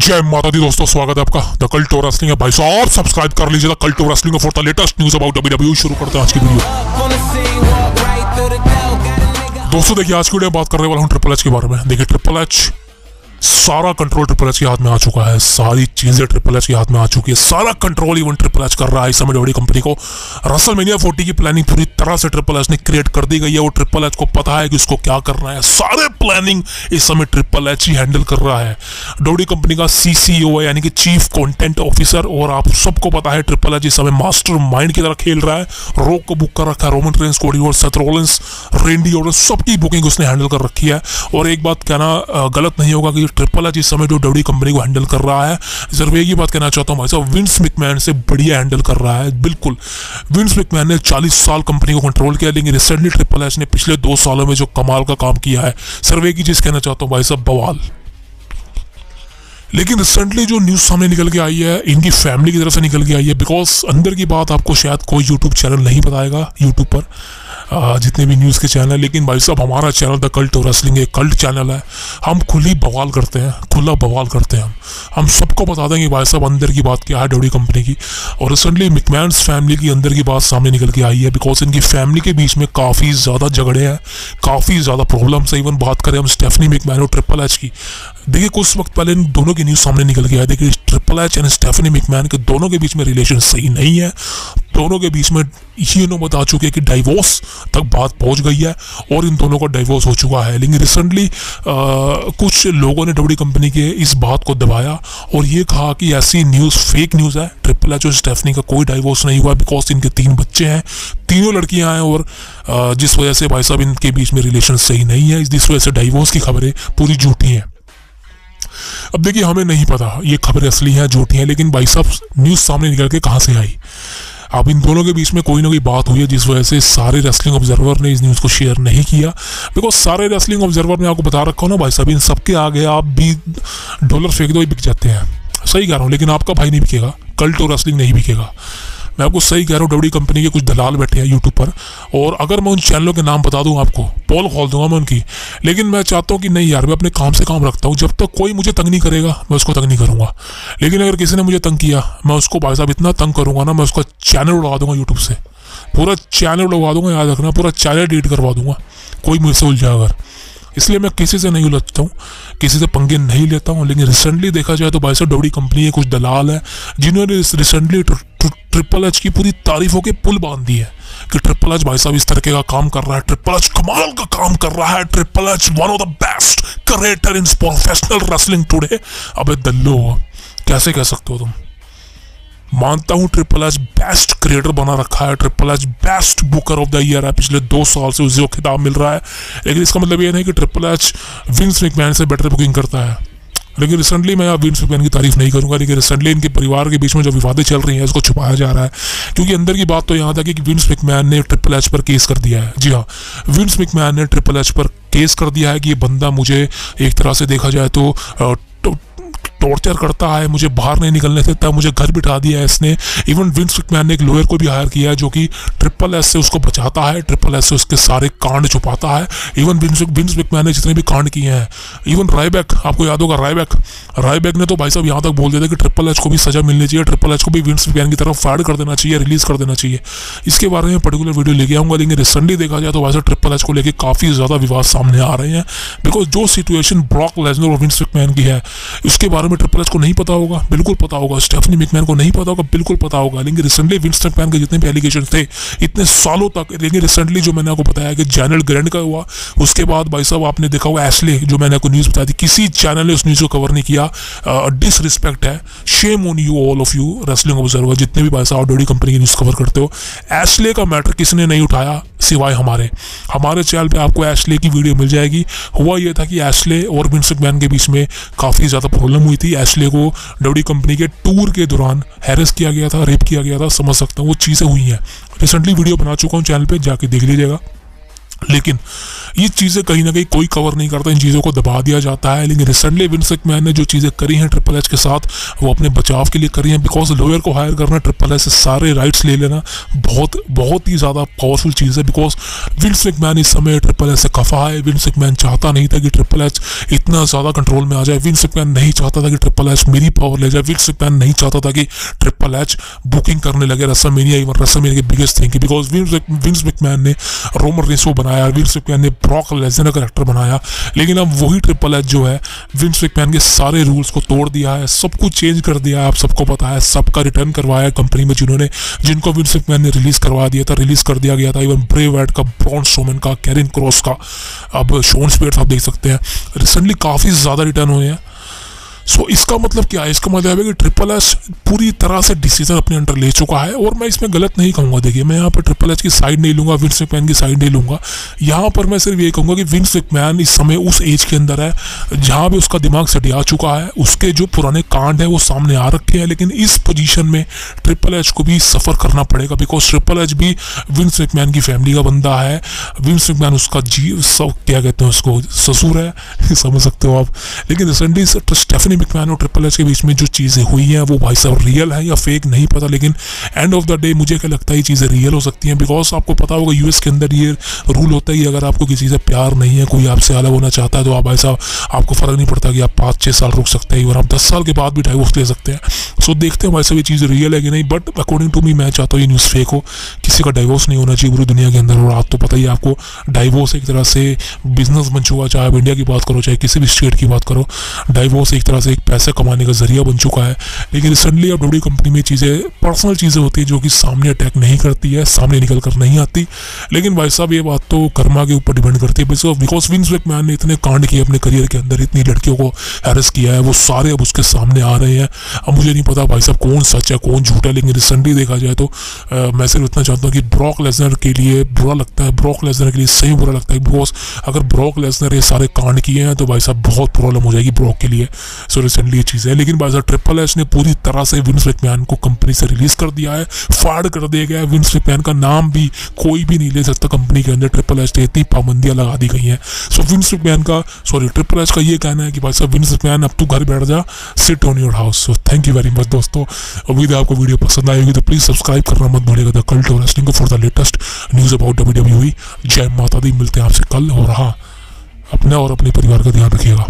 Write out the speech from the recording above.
जय माता दी दोस्तों, स्वागत है आपका द कल्ट ऑफ रेसलिंग है। भाई साहब सब्सक्राइब कर लीजिए the cult of wrestling for the latest news about WWE. शुरू करते हैं आज की वीडियो। दोस्तों देखिए, आज की वीडियो में बात करने वाला हूँ ट्रिपल एच के बारे में। देखिए, ट्रिपल एच सारा कंट्रोल ट्रिपल एच के हाथ में आ चुका है, सारी चीजें ट्रिपल एच के हाथ में आ चुकी है, सारा कंट्रोल इवन ट्रिपल एच कर रहा है इस समय डब्ल्यूडब्ल्यूई कंपनी को। रेसलमेनिया 40 की प्लानिंग पूरी तरह से ट्रिपल एच ने क्रिएट कर दी गई है। वो ट्रिपल एच को पता है कि उसको क्या करना है, सारे प्लानिंग इस समय ट्रिपल एच ही हैंडल कर रहा है। डब्ल्यूडब्ल्यूई कंपनी का CCO है, यानी कि चीफ कंटेंट ऑफिसर, और आप सबको पता है ट्रिपल एच इस समय मास्टर माइंड की तरह खेल रहा है। रॉक को बुक कर रखा है, Roman Reigns, Cody Rhodes, Seth Rollins, रेंडी Orton, सबकी बुकिंग उसने हैंडल कर रखी है। और एक बात कहना गलत नहीं होगा कि ट्रिपल एच इस समय जो डब्ल्यूडब्ल्यूई कंपनी को हैंडल कर रहा है, सिर्फ एक ही बात कहना चाहता हूं भाई साहब, विंस मैकमैन से बढ़िया हैंडल कर रहा है। बिल्कुल, विंस मैकमैन ने 40 साल कंपनी को कंट्रोल किया, लेकिन रिसेंटली ट्रिपल एच ने पिछले 2 सालों में जो कमाल का काम किया है, सिर्फ एक ही चीज कहना चाहता हूं भाई साहब, बवाल। लेकिन रिसेंटली जो न्यूज़ सामने निकल के आई है, इनकी फैमिली की तरफ से निकल के आई है। बिकॉज अंदर की बात आपको शायद कोई यूट्यूब चैनल नहीं बताएगा, यूट्यूब पर जितने भी न्यूज़ के चैनल है, लेकिन भाई साहब हमारा channel the cult of wrestling एक कल्ट चैनल है। हम खुली बवाल करते हैं, खुला बवाल करते हैं। हम सबको बता देंगे भाई साहब अंदर की बात क्या है डब्ल्यूडब्ल्यूई कंपनी की। और रिसेंटली मैकमैन्स फैमिली की अंदर की बात सामने निकल के आई है। बिकॉज इनकी फैमिली के बीच में काफ़ी ज़्यादा झगड़े हैं, काफ़ी ज़्यादा प्रॉब्लम्स है। इवन बात करें हम स्टेफनी मैकमैन और ट्रिपल एच की, देखिए कुछ वक्त पहले इन दोनों की न्यूज़ सामने निकल के आई। देखिए, triple H and Stephanie McMahon के दोनों के बीच में रिलेशन सही नहीं है। दोनों के बीच में ये बता चुके हैं कि डाइवोर्स तक बात पहुंच गई है और इन दोनों का डाइवोर्स हो चुका है। लेकिन रिसेंटली कुछ लोगों ने डब्ल्यूडब्ल्यूई कंपनी के इस बात को दबाया और ये कहा कि ऐसी न्यूज़ फेक न्यूज़ है, ट्रिपल एच और स्टेफनी का कोई डाइवोर्स नहीं हुआ। बिकॉज इनके 3 बच्चे हैं, तीनों लड़कियां हैं, और जिस वजह से भाई साहब इनके बीच में रिलेशन सही नहीं है, इस वजह से डाइवोर्स की खबरें पूरी झूठी हैं। अब देखिए, हमें नहीं पता ये खबरें असली हैं झूठी हैं, लेकिन भाई साहब न्यूज़ सामने निकल के कहाँ से आई। अब इन दोनों के बीच में कोई ना कोई बात हुई है, जिस वजह से सारे रेसलिंग ऑब्जर्वर ने इस न्यूज़ को शेयर नहीं किया। बिकॉज सारे रेसलिंग ऑब्जर्वर ने आपको बता रखा हो ना भाई साहब, इन सबके आगे आप भी डॉलर फेंक दो, ही बिक जाते हैं। सही कह रहा हूँ, लेकिन आपका भाई नहीं बिकेगा, कल्ट और रेसलिंग नहीं बिकेगा। मैं आपको सही कह रहा हूँ, डब्ल्यूडब्ल्यूई कंपनी के कुछ दलाल बैठे हैं यूट्यूब पर, और अगर मैं उन चैनलों के नाम बता दूं आपको, पोल खोल दूंगा मैं उनकी। लेकिन मैं चाहता हूँ कि नहीं यार, मैं अपने काम से काम रखता हूँ। जब तक कोई मुझे तंग नहीं करेगा मैं उसको तंग नहीं करूँगा। लेकिन अगर किसी ने मुझे तंग किया, मैं उसको भाई साहब इतना तंग करूँगा ना, मैं उसका चैनल उड़ा दूंगा यूट्यूब से, पूरा चैनल उड़वा दूंगा। याद रखना, पूरा चैनल डिलीट करवा दूंगा कोई मुझसे उलझा अगर। इसलिए मैं किसी से नहीं उलझता हूँ, किसी से पंगे नहीं लेता हूँ। लेकिन रिसेंटली देखा जाए तो भाई साहब डब्ल्यूडब्ल्यूई कंपनी के कुछ दलाल हैं जिन्होंने रिसेंटली ट्रिपल एच की पूरी तारीफों के पुल बांध दी है कि ट्रिपल एच भाई साहब इस तरीके का काम कर रहा है, ट्रिपल एच कमाल का काम कर रहा है, triple H one of the best creator in professional wrestling today. अबे दल्लो, कैसे कह सकते हो तुम? मानता हूं ट्रिपल एच बेस्ट क्रिएटर बना रखा है, triple H best Booker of the year है, पिछले 2 साल से उसे खिताब मिल रहा है। लेकिन इसका मतलब ये नहीं कि ट्रिपल एच विंस मैकमैन से बेटर बुकिंग करता है। लेकिन रिसेंटली मैं विंस मैकमैन की तारीफ नहीं करूंगा, लेकिन रिसेंटली इनके परिवार के बीच में जो विवादें चल रही हैं इसको छुपाया जा रहा है। क्योंकि अंदर की बात तो यहाँ तक कि विंस मैकमैन ने ट्रिपल एच पर केस कर दिया है। जी हाँ, विंस मैकमैन ने ट्रिपल एच पर केस कर दिया है कि ये बंदा मुझे एक तरह से देखा जाए तो टॉर्चर करता है, मुझे बाहर नहीं निकलने देता, मुझे घर बिठा दिया है इसने। इवन विंस मैकमैन ने एक लॉयर को भी हायर किया है जो कि ट्रिपल एच से उसको बचाता है, ट्रिपल एच से उसके सारे कांड छुपाता है। इवन विंस मैकमैन ने जितने भी कांड किए हैं, इवन रायबैक, आपको याद होगा रायबैक ने तो भाई साहब यहाँ तक बोल दिया था कि ट्रिपल एच को भी सजा मिलनी चाहिए, ट्रिपल एच को भी विंस मैकमैन की तरफ फायर कर देना चाहिए, रिलीज कर देना चाहिए। इसके बारे में पर्टिकुलर वीडियो लेके आऊँगा। लेकिन रिसेंटली देखा जाए तो भाई साहब ट्रिपल एच को लेकर काफ़ी ज़्यादा विवाद सामने आ रहे हैं। बिकॉज जो सिचुएशन ब्रॉक लेसनर और विंस मैकमैन की है, उसके बारे में ट्रिपल एच को नहीं पता होगा, बिल्कुल पता होगा। स्टेफनी मैकमैन को नहीं पता होगा, बिल्कुल पता होगा। लेकिन रिसेंटली विंस मैकमैन के जितने भी एलिगेशन थे इतने सालों तक, लेकिन रिसेंटली जो मैंने आपको बताया कि जैनल ग्रैंड का हुआ, उसके बाद भाई साहब आपने देखा होगा एशले, जो मैंने आपको न्यूज़ बताई थी, किसी चैनल ने उस न्यूज़ को कवर नहीं किया। डिसरिस्पेक्ट है, shame on you all of you wrestling observer, जितने भी भाई साहब डब्ल्यूडब्ल्यूई कंपनी की न्यूज़ कवर करते हो। एशले का मैटर किसने नहीं उठाया सिवाय हमारे चैनल पे आपको एशले की वीडियो मिल जाएगी। हुआ ये था कि एशले और विंस मैकमैन के बीच में काफ़ी ज़्यादा प्रॉब्लम हुई थी। एशले को डब्ल्यूडब्ल्यूई कंपनी के टूर के दौरान हैरेस किया गया था, रेप किया गया था, समझ सकता हूँ वो चीज़ें हुई हैं। रिसेंटली वीडियो बना चुका हूँ चैनल पे, जाके देख लीजिएगा। लेकिन ये चीज़ें कहीं ना कहीं कोई कवर नहीं करता, इन चीज़ों को दबा दिया जाता है। लेकिन रिसेंटली विंस मैकमैन ने जो चीज़ें करी हैं ट्रिपल एच के साथ, वो अपने बचाव के लिए करी हैं। बिकॉज लॉयर को हायर करना, ट्रिपल एच से सारे राइट्स ले लेना बहुत ही ज़्यादा पावरफुल चीज़ है। बिकॉज विंस मैकमैन इस समय ट्रिपल एच से खफा है। विंस मैकमैन चाहता नहीं था कि ट्रिपल एच इतना ज़्यादा कंट्रोल में आ जाए। विंस मैकमैन नहीं चाहता था कि ट्रिपल एच मेरी पावर ले जाए। विंस मैकमैन नहीं चाहता था कि ट्रिपल एच बुकिंग करने लगे रेसलमेनिया, इवन रेसलमेनिया की biggest thing. Because Vince McMahon ने रोमन रेंस को बनाया, विंस मैकमैन ने ब्रॉक लेसनर का कैरेक्टर बनाया, लेकिन अब वही ट्रिपल एच जो है विंस मैकमैन के सारे रूल्स को तोड़ दिया है, सब कुछ चेंज कर दिया है। आप सबको पता है, सबका रिटर्न करवाया है कंपनी में, जिनको विंस मैकमैन ने रिलीज करवा दिया था, रिलीज कर दिया गया था। इवन ब्रे वाइट का, ब्रॉन स्ट्रोमैन का, कैरिन क्रॉस का, अब शॉन स्पियर्स आप देख सकते हैं, रिसेंटली काफ़ी ज़्यादा रिटर्न हुए हैं। सो इसका मतलब क्या है? इसका मतलब है कि ट्रिपल एच पूरी तरह से डिसीजन अपने अंडर ले चुका है, और मैं इसमें गलत नहीं कहूँगा। देखिए, मैं यहाँ पर ट्रिपल एच की साइड नहीं लूँगा, विंस मैकमैन की साइड नहीं लूँगा। यहाँ पर मैं सिर्फ ये कहूँगा कि विंस मैकमैन इस समय उस एज के अंदर है जहाँ पे उसका दिमाग सटिया चुका है, उसके जो पुराने कांड है वो सामने आ रखे हैं। लेकिन इस पोजीशन में ट्रिपल एच को भी सफ़र करना पड़ेगा, बिकॉज ट्रिपल एच भी विंस मैकमैन की फैमिली का बंदा है। विंस मैकमैन उसका क्या कहते हैं, उसको ससुर है समझ सकते हो आप। लेकिन रिसेंटली स्टेफनी मैकमैन और ट्रिपल एच के बीच में जो चीज़ें हुई हैं वो भाई साहब रियल है या फेक नहीं पता, लेकिन एंड ऑफ द डे मुझे क्या लगता है ये चीज़ें रियल हो सकती हैं। बिकॉज आपको पता होगा यूएस के अंदर ये रूल होता है कि अगर आपको किसी से प्यार नहीं है, कोई आपसे अलग होना चाहता है, तो आप भाई साहब आपको फ़र्क नहीं पड़ता कि आप 5-6 साल रुक सकते हैं, और आप 10 साल के बाद भी डाइवोर्स ले सकते हैं। सो देखते हैं भाई साहब ये चीज़ रियल है कि नहीं। बट अकॉर्डिंग टू मी मैं चाहता हूँ ये न्यूज़ फेक हो, किसी का डाइवोर्स नहीं होना चाहिए पूरी दुनिया के अंदर। और आप तो पता ही आपको, डाइवोर्स एक तरह से बिजनेस बन चुका, चाहे आप इंडिया की बात करो चाहे किसी भी स्टेट की बात करो, डाइवोर्स एक तरह से एक पैसे कमाने का जरिया बन चुका है। लेकिन रिसेंटली अब बड़ी कंपनी में चीज़ें, पर्सनल चीज़ें होती है जो कि सामने अटैक नहीं करती है, सामने निकल कर नहीं आती। लेकिन भाई साहब ये बात तो कर्मा के ऊपर डिपेंड करती है। बिकॉज विंस मैकमैन ने इतने कांड किए अपने करियर के अंदर, इतनी लड़कियों को हैरेस किया है, वो सारे अब उसके सामने आ रहे हैं। अब मुझे नहीं पता भाई साहब कौन सच है कौन झूठ है, लेकिन रिसेंटली देखा जाए तो मैं सिर्फ इतना चाहता हूँ कि ब्रॉक लेसनर के लिए बुरा लगता है, ब्रॉक लेसनर के लिए सही बुरा लगता है। बिकॉज अगर ब्रॉक लेसनर ये सारे कांड किए हैं तो भाई साहब बहुत प्रॉब्लम हो जाएगी ब्रॉक के लिए। सो रिसेंटली ये चीज़ है। लेकिन भाई साहब ट्रिपल एच ने पूरी तरह से विंस मैकमैन को कंपनी से रिलीज कर दिया है, फाड़ कर दिया गया है। विंस मैकमैन का नाम भी कोई भी नहीं ले सकता कंपनी के अंदर, ट्रिपल एच ने इतनी पाबंदियां लगा दी गई हैं। सो विंस मैकमैन का, सॉरी ट्रिपल एच का ये कहना है कि भाई साहब विंस मैकमैन अब तू घर बैठ जा, sit on your house. So thank you very much दोस्तों, उम्मीद है आपको वीडियो पसंद आएगी, तो प्लीज सब्सक्राइब करना मत भूलिएगा the cult of wrestling for the latest news about WWE। जय माता दी, मिलते हैं आपसे कल, और हाँ, अपने और अपने परिवार का ध्यान रखिएगा।